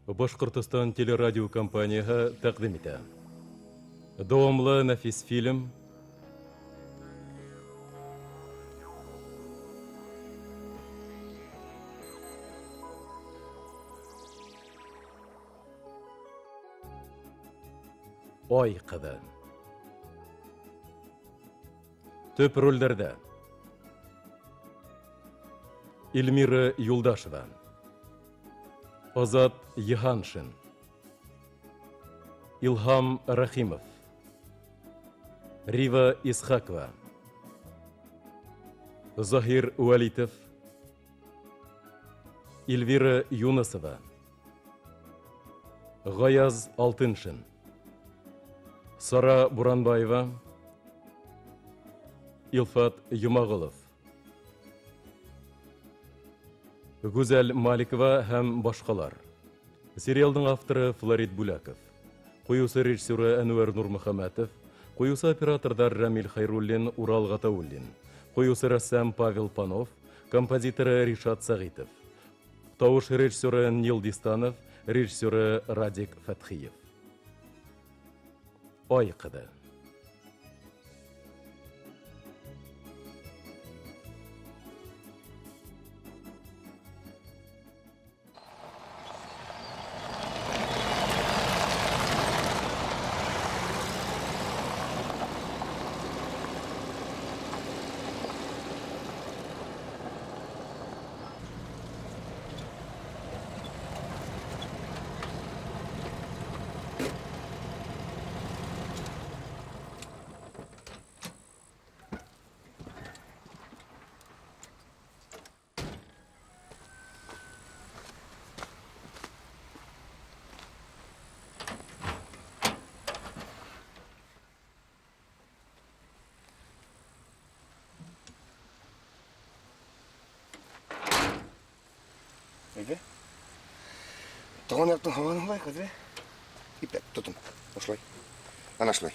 Башкортостан телерадио компанияһы тәкъдим итә. Дәвамлы нәфис фильм Ай кызы. Төп рольдәрдә Эльмира Юлдашева, Азат Йыһаншин, Илһам Рахимов, Рива Исхакова, Захир Уалитов, Эльвира Юнысова, Гаяз Алтыншин, Сара Буранбаева, Илфат Юмагылов, Гүзәл Маликова һәм башкалар. Сериалдың авторы Флорид Буляков, куюсы режиссеры Әнвәр Нурмөхәмәтов, куюсы оператордар Рамил Хайруллин, Урал Гатауллин, куюсы рәссам Павел Панов, композиторы Ришат Сагитов, тавыш режиссеры Нил Дистанов, режиссеры Радик Фәтхиев. Ай кызы. Öyle. Doğan yaptın havanın var kızı. İple tutun. Aşılay. Anaşılay.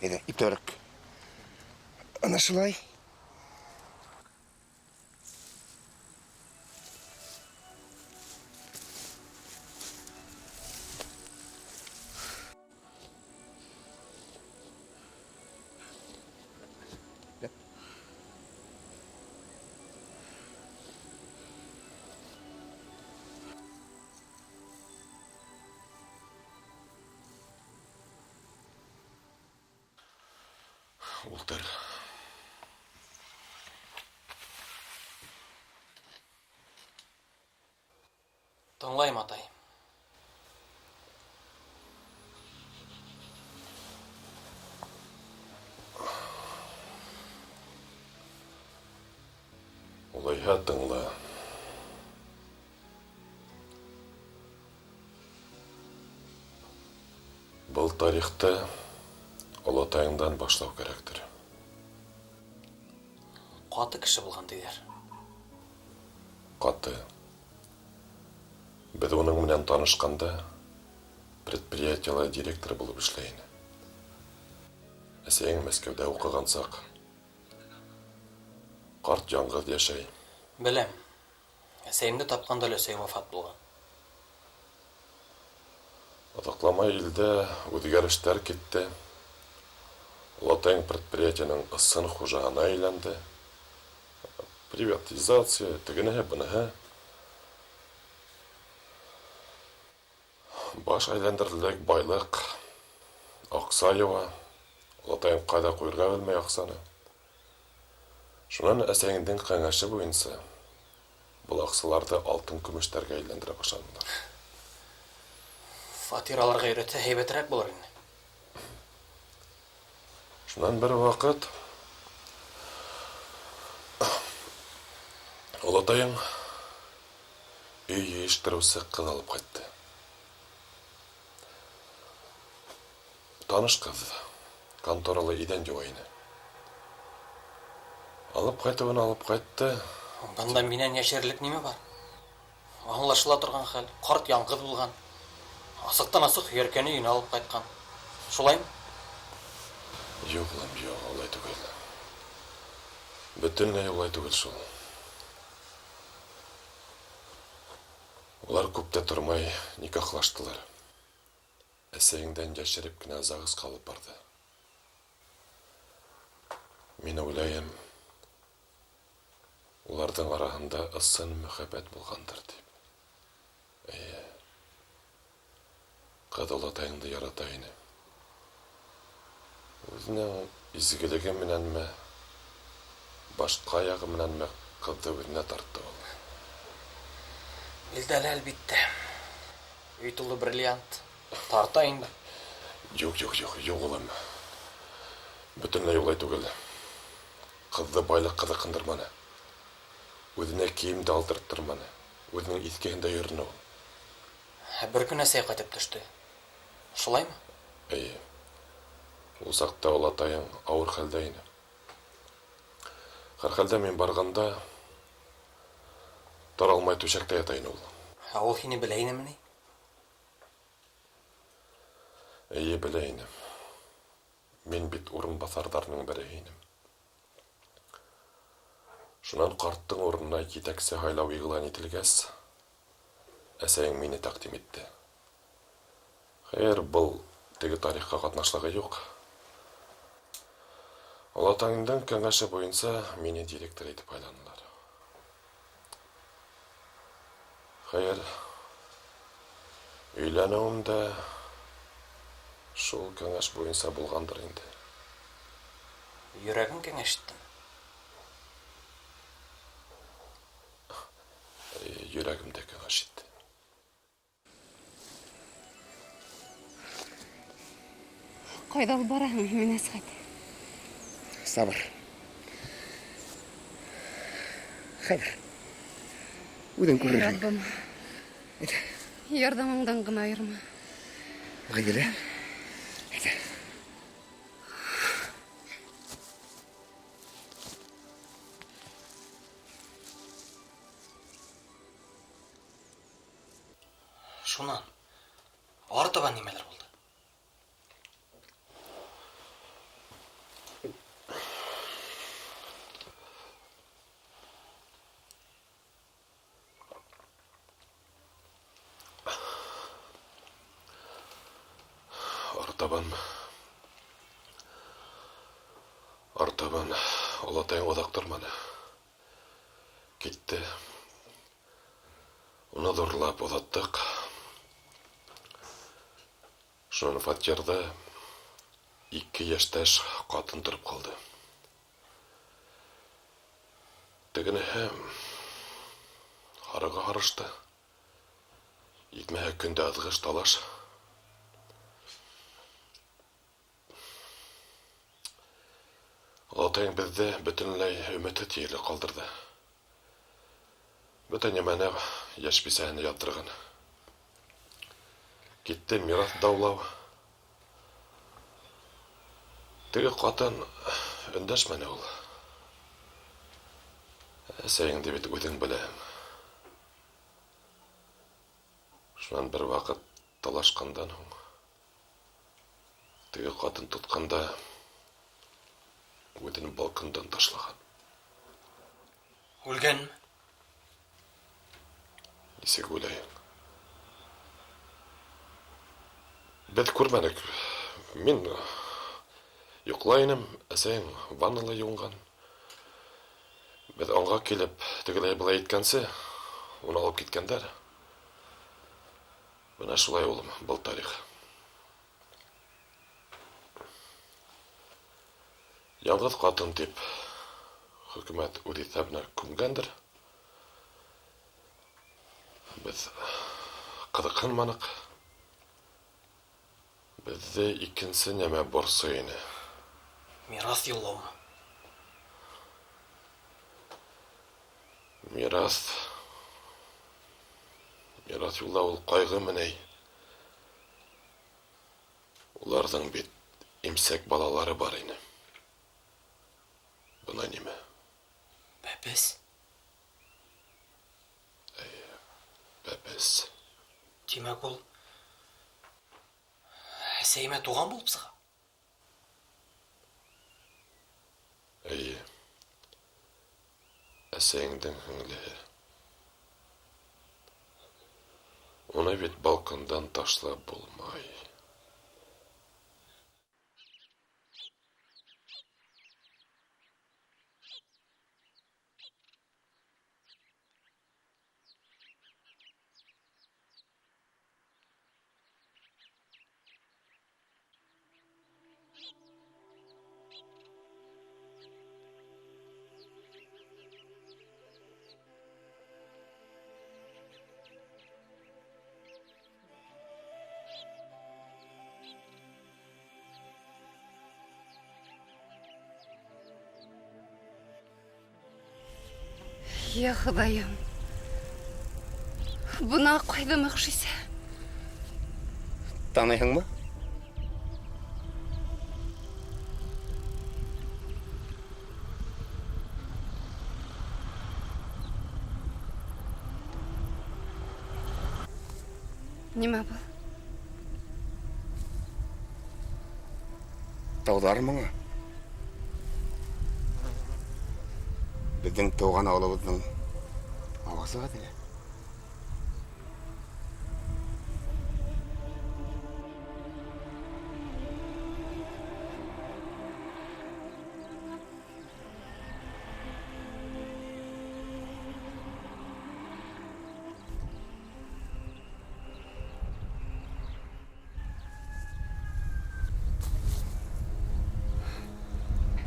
Hadi ip törük. Anaşılay. Ултыр. Тыңлайым, атай. Олайға тыңла. Бұл тарихты Олатайыңдан башлау керектір. Қаты кіші болған дейдер. Қаты. Біз оның менен танышқанда предприятиялар директоры болып ішлейін. Әсең Мәскеуде оқығансақ, қарт яңғыз яшай. Білем. Әсейімді тапқанда өлесей вафат болған. Атақлама елде өзгеріштер кетті. Олатайың предприятияның ысын хужағына айланды. Приватизация, тігіні бұныһы. Баш айландырылық байлық, Ақсайыва, Олатайың қайда қойырға білмей ақсаны. Шунан әсәңдің қаңашы бойынса, бұл ақсыларды алтын күміштәрге айландыра башладылар. Фатираларға үйреті хейбетірек болар енді. Шунан бір вақыт Олатайың үй ештірусі қыз алып қайтты. Таныш қыз, конторалы иден жуайыны. Алып қайтты. Ондан да менен яшерлік неме бар? Аңлашыла тұрған хәл, қарт яңғыз болған. Асықтан асық еркені үйін алып қайтқан. Шулайым? Жоқ, олай түгел. Бүтінлей олай түгел шул. Олар көпте тұрмай, Никахлаштылар. Әсәйеңдән яшереп кенә загыз калып барды. Мин уйлайым, уларның араһында ысын мөхәббәт булгандыр дип. Әйе. Кыз олатайыңды ярата ине. Үзенең изгелеге менәнме, башка ягы менәнме кызды үзенә тартты ул. Билдәле әлбиттә. Өй тулы бриллиант. Тарта инде. Юк, улым. Бөтенләй улай түгел. Кызды байлык кызыкындырманы. Үзенә кием дә алдырттырманы. Үзенең искеһендә йөрне ул. Бер көн әсәй кайтып төште. Шулаймы? Әйе. Ул сакта олатайың авыр хәлдә ине. Һәр хәлдә мин барганда таралмай түшәктә ята ине ул. Ул һине белә инемени? Әйе, белә инем. Мин бит урынбасардарның бере инем. Шунан карттың урынына җитәкче һайлау игълан ителгәс, әсәйең мине тәкъдим итте. Хәер, был теге тарихка катнашлыгы юк. Олатаңның кәңәше буенча мине директор итеп айланылар. Хәер, өйләнүем дә шул кәңәш буенча булгандыр инде. Йөрәгең кәңәште. Йөрәгемдә кәңәш итте. Кайда ул бараһың, Минәсгать? Сабыр. Хәйр. Үден күрерһең. Раббым, ярдәмеңдән гына айырма. Гыйлә. Шунан. Артыба нимәләр булды? Артабан олатайың оҙаҡ торманы. Китте. Уны ҙурлап оҙаттыҡ. Шунан фатирҙа 2 йәштәш ҡатын тороп ҡалды. Тегенеһе һарыға һарышты. Итмәһә көндә аҙғыш талаш. Олатайың беҙҙе бөтөнләй өмөтһөҙ ерле ҡалдырҙы. Бөтә нәмәне йәш бисәһенә яттырған. Китте мираҫ даулау. Теге ҡатын өндәшмәне ул. Әсәйеңде бит үҙең беләһең. Шунан бер ваҡыт талашҡандан һуң, теге ҡатын тотҡанда үҙен балкондан ташлаған. Үлгәнме? Нисек уйлайың? Беҙ күрмәнек. Мин йоҡлай инем, әсәйең ваннала юынған. Беҙ аңға килеп, тегеләй-былай иткәнсе, уны алып киткәндәр. Бына шулай улым, был тарих. Яңғыҙ ҡатын тип, хөкүмәт үҙ иҫәбенә күмгәндер. Беҙ ҡыҙыҡһынманыҡ. Беҙҙе икенсе нәмә борсой ине. Мираҫ юллаумы? Мираҫ юллау ул ҡайғы менәй. Уларҙың бит имсәк балалары бар ине. Бына нимә? Бәпес? Бәпес. Тимәк ул әсәйемә туған булып сыға? Әйе. Әсәйеңдең һеңлеһе. Оны бит балкондан ташлап булмай. Я Құдайым. Бұна қойдым ұқшиса. Танайсың ба? Неме бұл? Таудар маңа. Біздің туған ауылыбыздың ауасы ғадыр.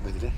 Бедре?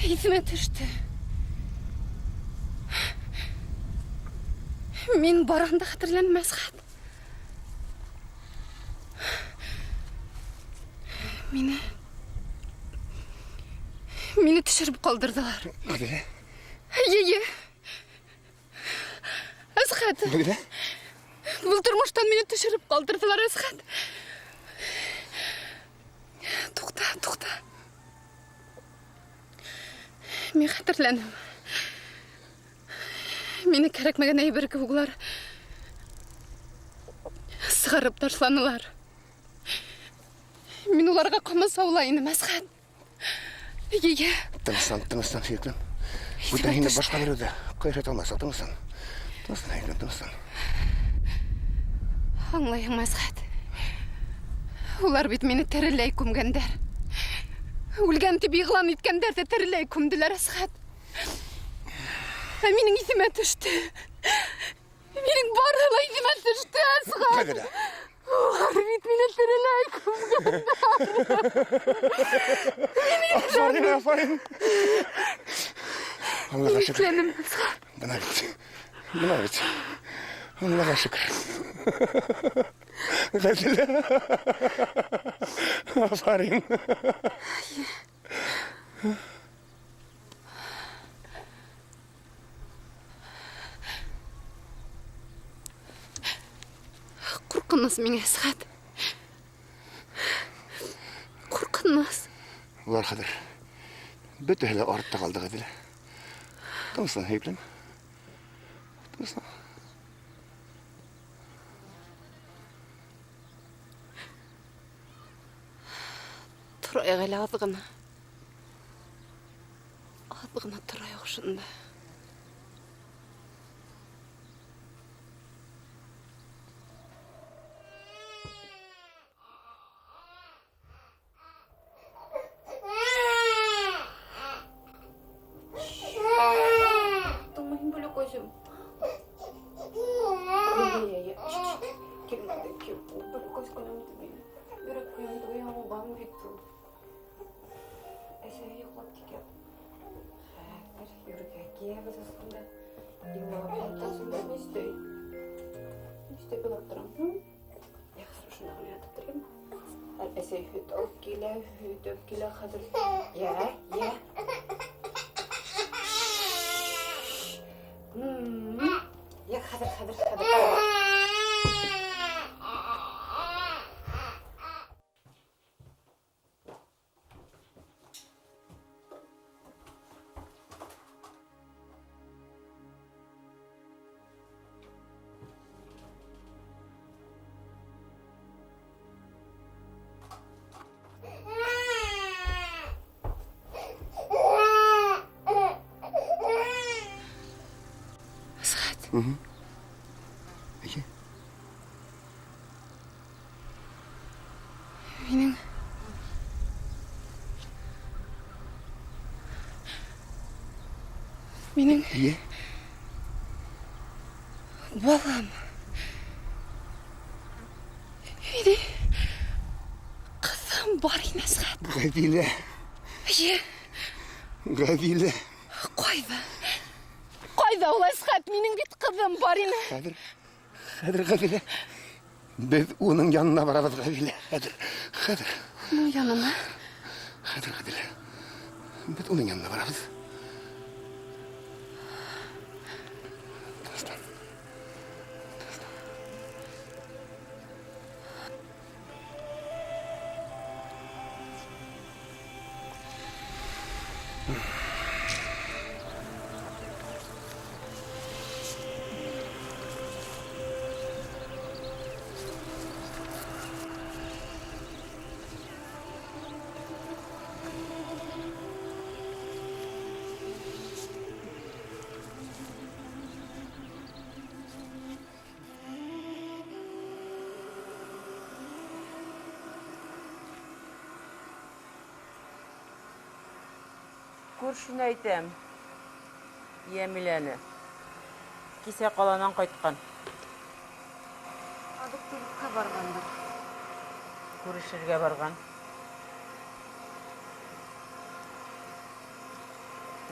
Есіме түсті. Мен барғанда қатырленмес қат. Мені түшіріп қалдырдылар. Бедре? Е. Асқат. Бедре? Бұл тұрмыштан мені түшіріп қалдырдылар, Асқат. Тоқта. Мен қатырленім. Мені кәрекмеген әйбіргі бұғылар сығарып ташланылар. Мен оларға қамыс аулайыным, Асқат. Еге. Тыныстан, Феклин. Бұлда енді башқа біреуді қайрат алмаса, тыныстан, Феклин, тыныстан. Аңлайым, Асқат. Олар бет мені тірілей көмгендер. Өлген тіп иғлан еткендерді тірілей көмділер, Асқат. Менің есіме түсті. Менің барлығы есіме түсті, Асқат. Бедре? Олар бет мені тірілей көмгендер. Афарин. Аллаға шүкір. Ленім, Асқат. Бұна бет. Аллаға шүкір. Бедре? Афарин. Қорқыныз мен, Асқат. Қорқыныз. Олар қадыр. Бөтелі артта қалды қадыр. Тыныстан, Феклин. Тыныстан. Тұрай ғайлы адығына. Адығына тұрай оқшында. Келмеді кеп, бір көз күнімді мен. Үріп күнімді ұяңы бағым бетту. Әсі ұйықлап текеп. Хәкір, үрге кебі сасқында. Ималы қайтасында не істей? Не істей біліп тұрам? Яқсыр шына қылятып тұрем. Әсі хүт өп келі қадыр. Я. Я қадыр. Әйе? Менің Әйе? балам. Үйде қызым бар емес қат. Ғабилә, Әйе, Ғабилә. қойда олай сқат, менің бет қызым бар ені. Хәдір, Ғабилә. Біз оның янына барабыз, Ғабилә. Хәдір. Мұның янына? Хәдір, Ғабилә. Біз оның янына барабыз. Тыныстан. Көршін айтам, Еміләні. Кесе қаланан қайтқан. Адық-тұлыққа барғандыр. Көрішерге барған.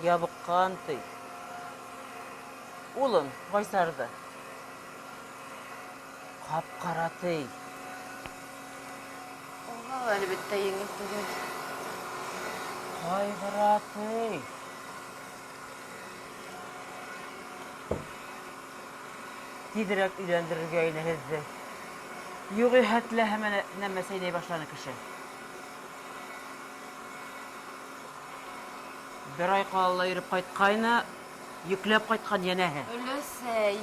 Ябыққан тый. Олын, Қайсарды. Қап-қара тый. Оға әлбетті еңі қойын. Қайғыра тый. Тидірек үйлендірге айны хезді. Юғы хәтлі həmən nəməsəynəy başlanı kişi. Bir ay qalala yürüp qaytqayna, yüklep qaytqan yenəhi. Өлөсәй.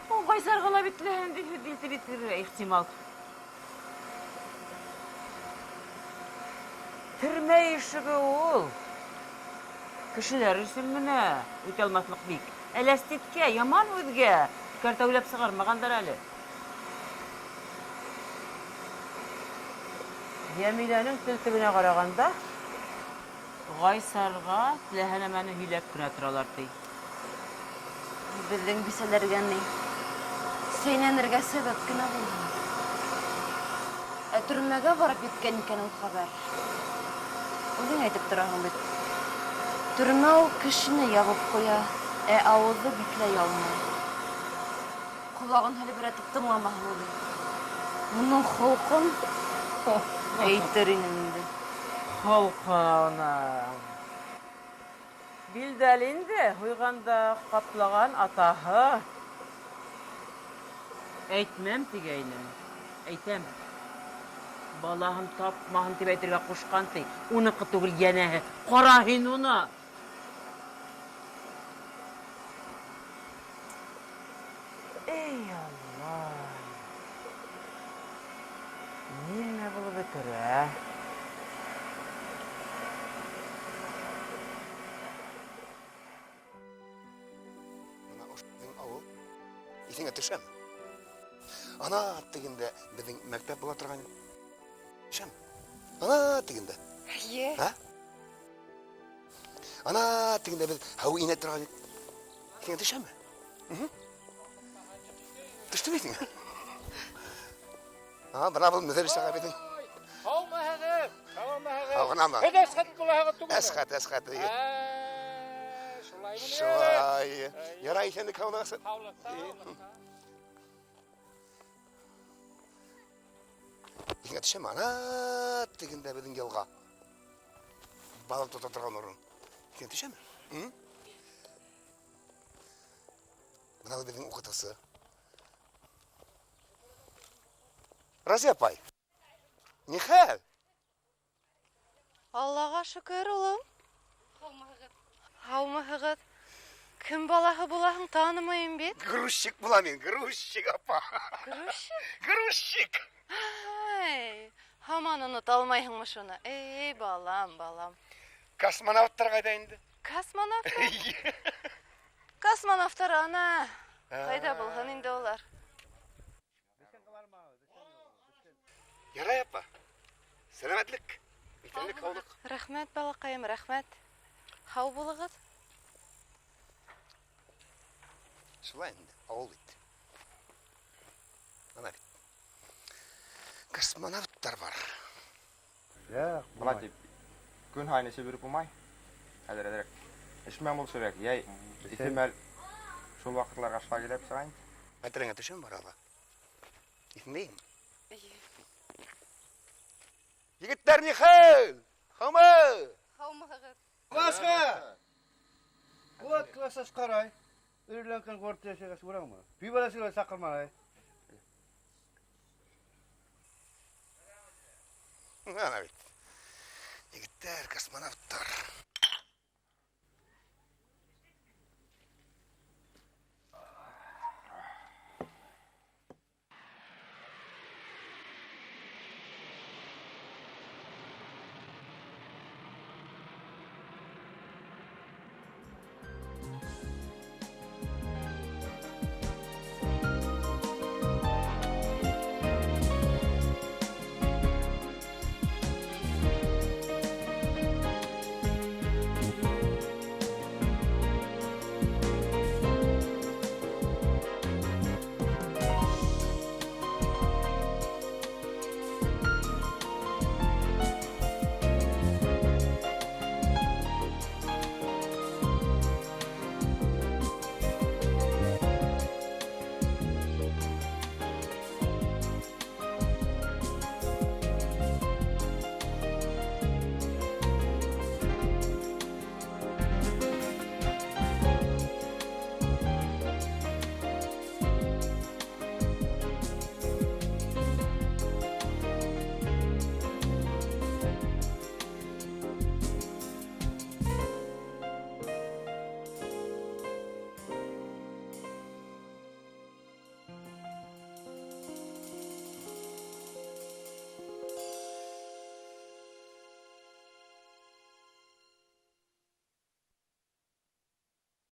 O Qaysarğala bitləhəndi, bilti bitir ihtimal. Türmə işıqı ol. Kişiler üzülmüne, ütelmaslık bik. Elestitke, yaman özge. Kartavlap sığarmağandır ali. Yemilenin tültübüne qaraganda, Qaysarğa ləhənəməni hüylep künətiralar dey. Біздің бисәләргәнней. Сейнәнергә сәбәп кенә булган. Төрмәгә барып еткән икән ул хәбәр. Үзең әйтеп торасың бит. Төрмә ул кешене ябып куя, авызы бикләй алмый. Колагын хәлберәтеп тыңламаһын ул. Моның холкын әйтер инем инде. Холкына. Bildelinde, huyğanda qaplagan atağı. Әйтмәм тигәйнем. Әйтәм. Балаһым тапмаһын дип әйтергә кушкан ти. Уныҡы түгел янәһе. Ҡара һин уны. Эй Алла. Нимә булып бөтөр, ә? Исеңә төшәм. Ана тегендә безнең мәктәп була торган. Шәм. Ана тегендә. Әйе. Ха? Ана тегінде біз хау ине тұрған еді. Сен түше ме? Түшті бейтін? Бұна бұл мүзір шаға бейтін. Ағына ма? Әсқат. Шылай. Ярай сенді қауынағысы. Еңе түше ме? Ана тегінде біздің елға. Балып тұта тұрған орын. Еңе түше ме? Мынау біздің оқытысы. Разия апай, не хәл? Аллаға шүкір, улым. Хаумығығыт. Кім балағы болағын танымайын бет? Грузчик була мен, грузчик апа. Грузчик? Грузчик. Ай, хаман ұныт алмайынмы шыны. Ей, балам. Космонавттар қайда енді? Космонавтар? Космонавтар ана. Қайда болған енді олар? Ярай апа, сәлемәтлік. Итәлік қаулық. Рахмет, балақайым, рахмет. Хау болығыз? Шылай енді, ауыл бет. Ана бет. Космонавттар бар. Бұлай деп, күн хайны себіріп ұмай. Әдірәдірек. Ішмен бұл сөрек, ей, итемәл шул вақытларға шыға келеп сұрайын. Әтіріңе түшен бар ала. Итмейім. Егіттер не хәл? Хаума! Хаумығығыз. Басқа! Вот класас қарай. Үрленкен қорты яшеғасы бұраң ма? Бейбаласылай сақырмай. Ана бет. Егіттер, космонавттар.